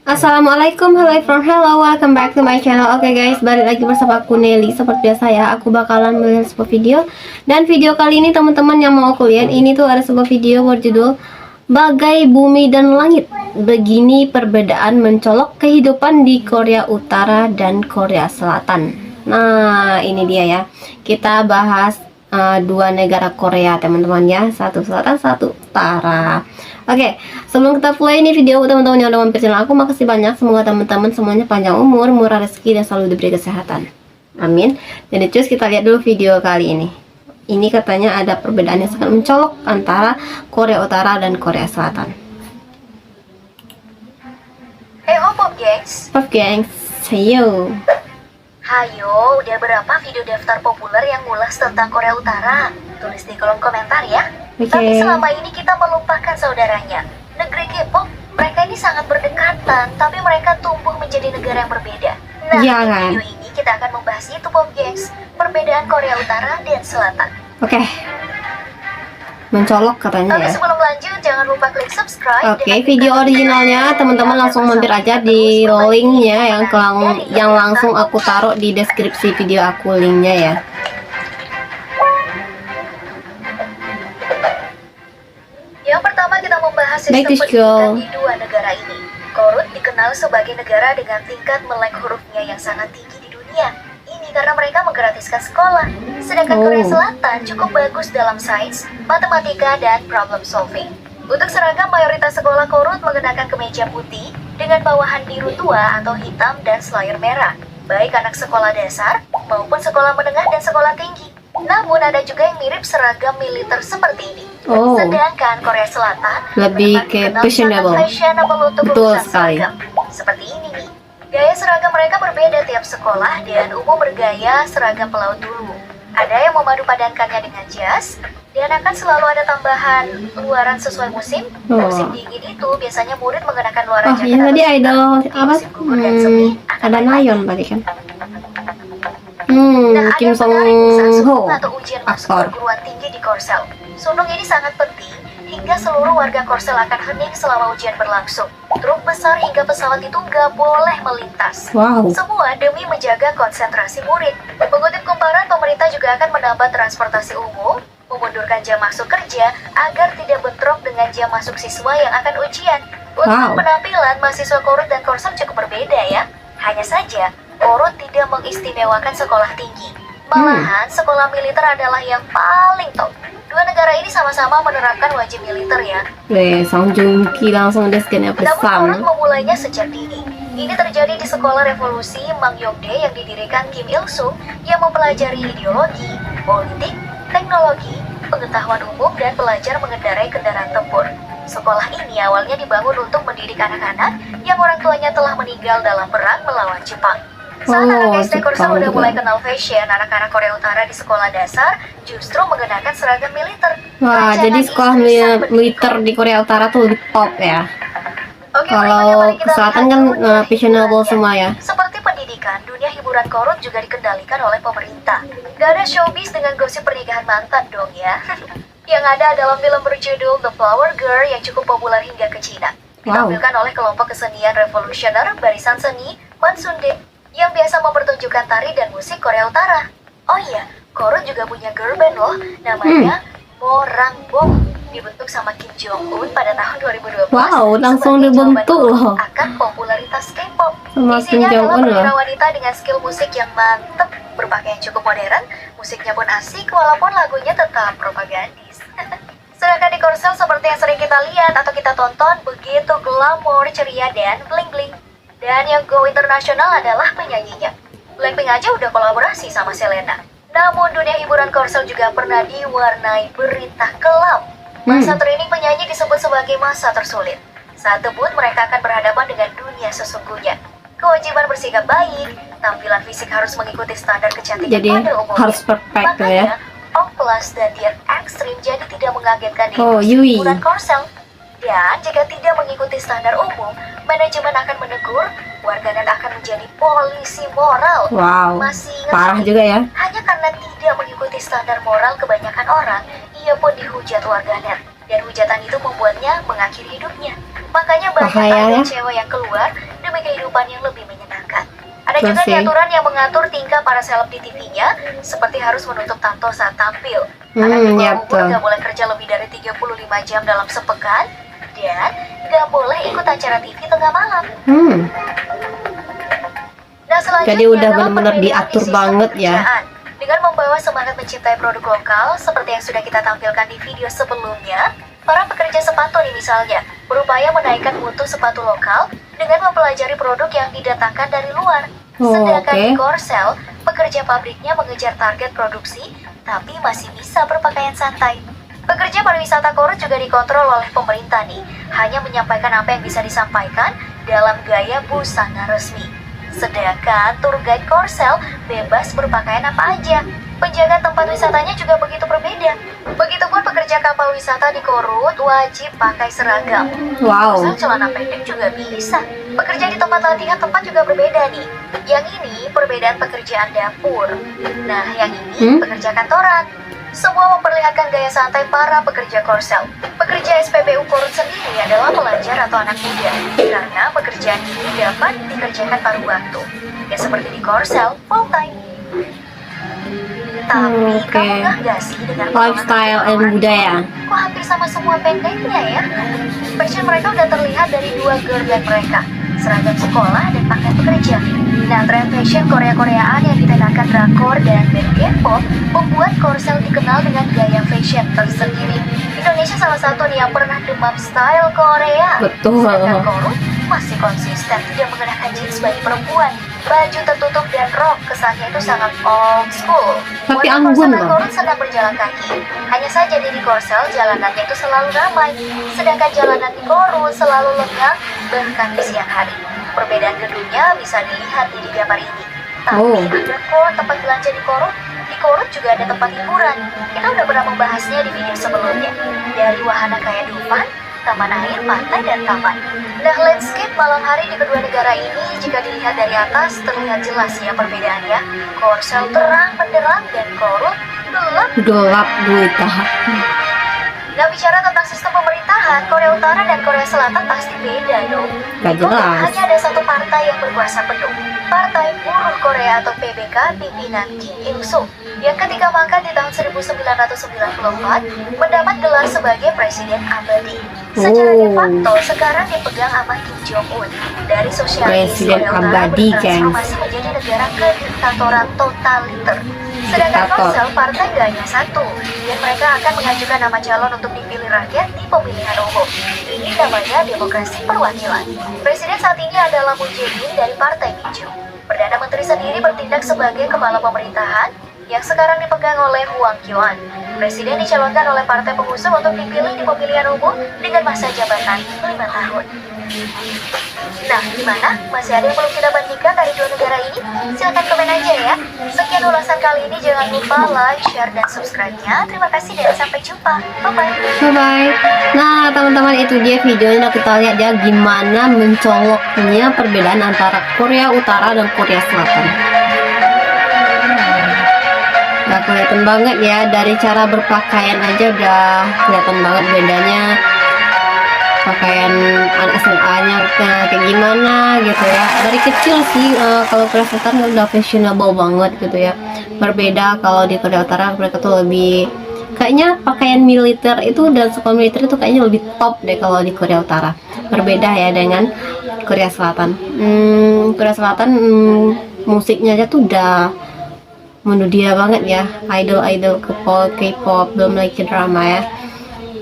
Assalamualaikum, hello everyone, hello, welcome back to my channel. Oke guys, balik lagi bersama aku Nelly. Seperti biasa ya, aku bakalan melihat sebuah video. Dan video kali ini teman-teman yang mau aku lihat, ini tuh ada sebuah video berjudul Bagai Bumi dan Langit, begini perbedaan mencolok kehidupan di Korea Utara dan Korea Selatan. Nah, ini dia ya. Kita bahas dua negara Korea teman-teman ya, satu selatan satu utara. Oke, sebelum kita play ini video, teman-teman yang udah mampir channel aku, makasih banyak. Semoga teman-teman semuanya panjang umur, murah rezeki, dan selalu diberi kesehatan, amin. Jadi terus kita lihat dulu video kali ini. Ini katanya ada perbedaan yang sangat mencolok antara Korea Utara dan Korea Selatan. Hey ho Pop Gengs. Pop Gengs, hayo. Hayo, udah berapa video daftar populer yang ngulas tentang Korea Utara? Tulis di kolom komentar ya. Oke. Tapi selama ini kita melupakan saudaranya. Negeri K-pop, mereka ini sangat berdekatan, tapi mereka tumbuh menjadi negara yang berbeda. Nah, Iya, di kan? video ini kita akan membahas itu Pop Gengs, perbedaan Korea Utara dan Selatan. Oke. Mencolok katanya Tapi ya. sebelum lanjut, jangan lupa klik subscribe. Oke, video originalnya teman-teman langsung mampir aja di linknya yang langsung aku taruh di deskripsi video aku, linknya ya. Yang pertama kita membahas Baik, sistem Disco. pendidikan di dua negara ini. Korut dikenal sebagai negara dengan tingkat melek hurufnya yang sangat tinggi di dunia. Ini karena mereka menggratiskan sekolah. Sedangkan Korea Selatan cukup bagus dalam sains, matematika, dan problem solving. Untuk seragam, mayoritas sekolah Korut mengenakan kemeja putih dengan bawahan biru tua atau hitam dan slayer merah, baik anak sekolah dasar maupun sekolah menengah dan sekolah tinggi. Namun ada juga yang mirip seragam militer seperti ini. Oh. Sedangkan Korea Selatan Lebih memang ke dikenal fashionable. sangat fashionable untuk Betul urusan sekali. seragam. Seperti ini nih. Gaya seragam mereka berbeda tiap sekolah dan umum bergaya seragam pelaut dulu. Ada yang memadupadankannya dengan jas, dan akan selalu ada tambahan luaran sesuai musim. Oh. Musim dingin itu biasanya murid mengenakan luaran Oh, jaket yang tadi atau idol sweater. Di apa? musim gugur dan semi akan Ada naik Nayeon lagi. tadi kan. Nah, ada Kim yang Song menarik nih saat Ho, sunung atau ujian masuk aktor. perguruan tinggi di Korsel. Sunung ini sangat penting hingga seluruh warga Korsel akan hening selama ujian berlangsung. Truk besar hingga pesawat itu nggak boleh melintas. Wow. Semua demi menjaga konsentrasi murid. Mengutip kumparan, pemerintah juga akan menambah transportasi umum, memundurkan jam masuk kerja agar tidak bentrok dengan jam masuk siswa yang akan ujian. Untuk Wow. penampilan, mahasiswa Korut dan Korsel cukup berbeda ya. Hanya saja, Korut tidak mengistimewakan sekolah tinggi. Malahan, sekolah militer adalah yang paling top. Dua negara ini sama-sama menerapkan wajib militer ya. Weh, Song Joong Ki langsung deskennya Namun Korut pesan. memulainya sejak dini. Ini terjadi di Sekolah Revolusi Mangyongdae yang didirikan Kim Il Sung yang mempelajari ideologi, politik, teknologi, pengetahuan umum, dan belajar mengendarai kendaraan tempur. Sekolah ini awalnya dibangun untuk mendidik anak-anak yang orang tuanya telah meninggal dalam perang melawan Jepang. Saat Oh, anak SD Korsel Jepang udah juga. mulai kenal fashion, anak-anak Korea Utara di sekolah dasar justru mengenakan seragam militer. Wah, Rancangan jadi sekolah istri sang militer di Korea Utara tuh lebih top ya. Oke, Kalau berikutnya mari kita ke selatan lihat kan, dulu dunia fashionable hiburannya. semua ya. Seperti pendidikan, dunia hiburan Korut juga dikendalikan oleh pemerintah. Gak ada showbiz dengan gosip pernikahan mantan dong ya. Yang ada adalah film berjudul The Flower Girl yang cukup populer hingga ke Cina. Wow. Ditampilkan oleh kelompok kesenian revolusioner Barisan Seni Mansunde yang biasa mempertunjukkan tari dan musik Korea Utara. Oh iya, Korut juga punya girl band loh, namanya Morangbong, dibentuk sama Kim Jong Un pada tahun 2012. Wow, langsung sebagai jawaban dibentuk Korut loh. akan popularitas K-pop. Sama Kim Isinya Jong adalah Un loh. perwira wanita dengan skill musik yang mantep, berpakaian cukup modern, musiknya pun asik walaupun lagunya tetap propagandis. Sedangkan di Korsel seperti yang sering kita lihat atau kita tonton, begitu glamor, ceria, dan bling-bling. Dan yang go internasional adalah penyanyinya. Blackpink aja udah kolaborasi sama Selena. Namun dunia hiburan Korsel juga pernah diwarnai berita kelam. Masa training penyanyi disebut sebagai masa tersulit. Saat debut, mereka akan berhadapan dengan dunia sesungguhnya. Kewajiban bersikap baik, tampilan fisik harus mengikuti standar kecantikan Jadi pada umumnya. harus perfect tuh ya. Makanya, Plus dan diet ekstrim jadi tidak mengagetkan di Oh, industri Yui. hiburan Korsel. Dan jika tidak mengikuti standar umum, manajemen akan menegur, warganet akan menjadi polisi moral. Wow, Masih ingat parah sih? juga ya. Hanya karena tidak mengikuti standar moral kebanyakan orang, ia pun dihujat warganet. Dan hujatan itu membuatnya mengakhiri hidupnya. Makanya banyak Bahaya ada ya. cewek yang keluar demi kehidupan yang lebih menyenangkan. Ada juga Masih. aturan yang mengatur tingkah para seleb di TV-nya, seperti harus menutup tato saat tampil. Anak di ya bawah umur betul. nggak boleh kerja lebih dari 35 jam dalam sepekan, dan nggak boleh ikut acara TV tengah malam. Nah, selanjutnya Jadi udah adalah benar-benar perbedaan di diatur sistem banget ya. pekerjaan. Dengan membawa semangat mencintai produk lokal, seperti yang sudah kita tampilkan di video sebelumnya, para pekerja sepatu nih misalnya, berupaya menaikkan mutu sepatu lokal dengan mempelajari produk yang didatangkan dari luar. Oh, Sedangkan oke. di Korsel, pekerja pabriknya mengejar target produksi, tapi masih bisa berpakaian santai. Pekerja pariwisata Korut juga dikontrol oleh pemerintah nih, hanya menyampaikan apa yang bisa disampaikan dalam gaya busana resmi. Sedangkan tour guide Korsel bebas berpakaian apa aja. Penjaga tempat wisatanya juga begitu berbeda. Begitupun pekerja kapal wisata di Korut wajib pakai seragam. Wow. Korsel celana pendek juga bisa. Pekerja di tempat latihan tempat juga berbeda nih. Yang ini perbedaan pekerjaan dapur. Nah, yang ini pekerja kantoran. Semua memperlihatkan gaya santai para pekerja Korsel. Pekerja SPBU Korut sendiri adalah pelajar atau anak muda, karena pekerjaan ini dapat dikerjakan paruh waktu. Ya seperti di Korsel, full time. Tapi Oke. kamu nggak sih dengan Lifestyle and potongan budaya. kok hampir sama semua pendeknya ya? Fashion mereka udah terlihat dari dua gerbang mereka, seragam sekolah dan pakaian pekerja. Nah, tren fashion Korea-Koreaan yang ditekankan drakor dan band K-pop membuat Korsel dikenal dengan gaya fashion tersendiri. Indonesia salah satu nih yang pernah demam style Korea. Betul. Sedangkan Korut masih konsisten tidak mengenakan jeans bagi perempuan. Baju tertutup dan rok kesannya itu sangat old school. Tapi Warga anggun Korsel dan loh. Korut sedang berjalan kaki. Hanya saja di Korsel jalanannya itu selalu ramai, sedangkan jalanan di Korut selalu lengang bahkan di siang hari. Perbedaan gedungnya bisa dilihat di gambar ini. Tapi Oh. ada kok tempat belanja di Korut. Di Korut juga ada tempat hiburan. Kita udah pernah membahasnya di video sebelumnya. Dari wahana kayak Dufan, taman air, pantai, dan taman. Nah, landscape malam hari di kedua negara ini jika dilihat dari atas terlihat jelas ya perbedaannya. Korsel terang benderang dan Korut gelap. Gelap gulita. Nah, bicara tentang sistem pemerintahan, Korea Utara dan Korea Selatan pasti beda dong. Gak Di Korea jelas. hanya ada satu partai yang berkuasa penuh, Partai Buruh Korea atau PBK pimpinan Kim Il Sung, yang ketika mangkat di tahun 1994 mendapat gelar sebagai Presiden Abadi. Secara de facto sekarang dipegang sama Kim Jong Un. Dari sosialis Presiden Korea Utara abadi, bertransformasi menjadi negara kediktatoran totaliter. Sedangkan Diktator. Korsel partai gak hanya satu, dan mereka akan mengajukan nama calon untuk dipilih rakyat di pemilihan umum. Ini namanya demokrasi perwakilan. Presiden saat ini adalah Moon Jae-in dari Partai Minju. Perdana Menteri sendiri bertindak sebagai kepala pemerintahan yang sekarang dipegang oleh Hwang Kyo-an. Presiden dicalonkan oleh partai pengusung untuk dipilih di pemilihan umum dengan masa jabatan 5 tahun. Nah, gimana? Masih ada yang belum kita bandingkan dari dua negara ini? Silahkan komen aja ya. Sekian ulasan kali ini, jangan lupa like, share, dan subscribe-nya. Terima kasih dan sampai jumpa. Bye-bye. Bye-bye. Nah, teman-teman, itu dia videonya. Nah, kita lihat ya gimana mencoloknya perbedaan antara Korea Utara dan Korea Selatan. Nah, kelihatan banget ya, dari cara berpakaian aja udah kelihatan banget bedanya. Pakaian anak SMA-nya kayak gimana gitu ya. Dari kecil sih kalau Korea Selatan udah fashionable banget gitu ya. Berbeda kalau di Korea Utara mereka tuh lebih kayaknya pakaian militer itu dan suku militer itu kayaknya lebih top deh kalau di Korea Utara. Berbeda ya dengan Korea Selatan. Korea Selatan musiknya aja tuh udah mendunia banget ya. Idol-idol K-pop, belum lagi drama ya.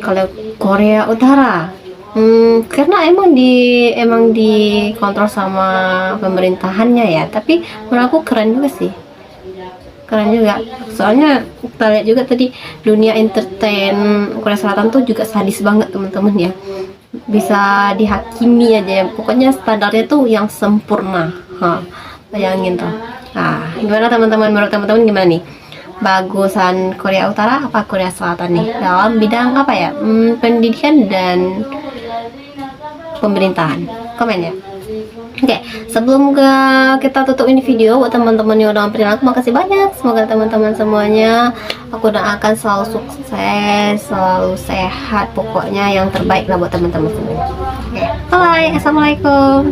Kalau Korea Utara karena emang dikontrol sama pemerintahannya ya, tapi menurut aku keren juga sih, keren juga. Soalnya kita lihat juga tadi dunia entertain Korea Selatan tuh juga sadis banget teman-teman ya, bisa dihakimi aja ya. Pokoknya standarnya tuh yang sempurna. Bayangin tuh. Nah, gimana teman-teman, menurut teman-teman gimana nih? Bagusan Korea Utara apa Korea Selatan nih dalam bidang apa ya, pendidikan dan pemerintahan? Komen ya. Oke, sebelum kita tutup ini video, buat teman-teman yang udah nonton aku, makasih banyak. Semoga teman-teman semuanya aku doakan selalu sukses, selalu sehat, pokoknya yang terbaik lah buat teman-teman semuanya. Oke, bye, assalamualaikum.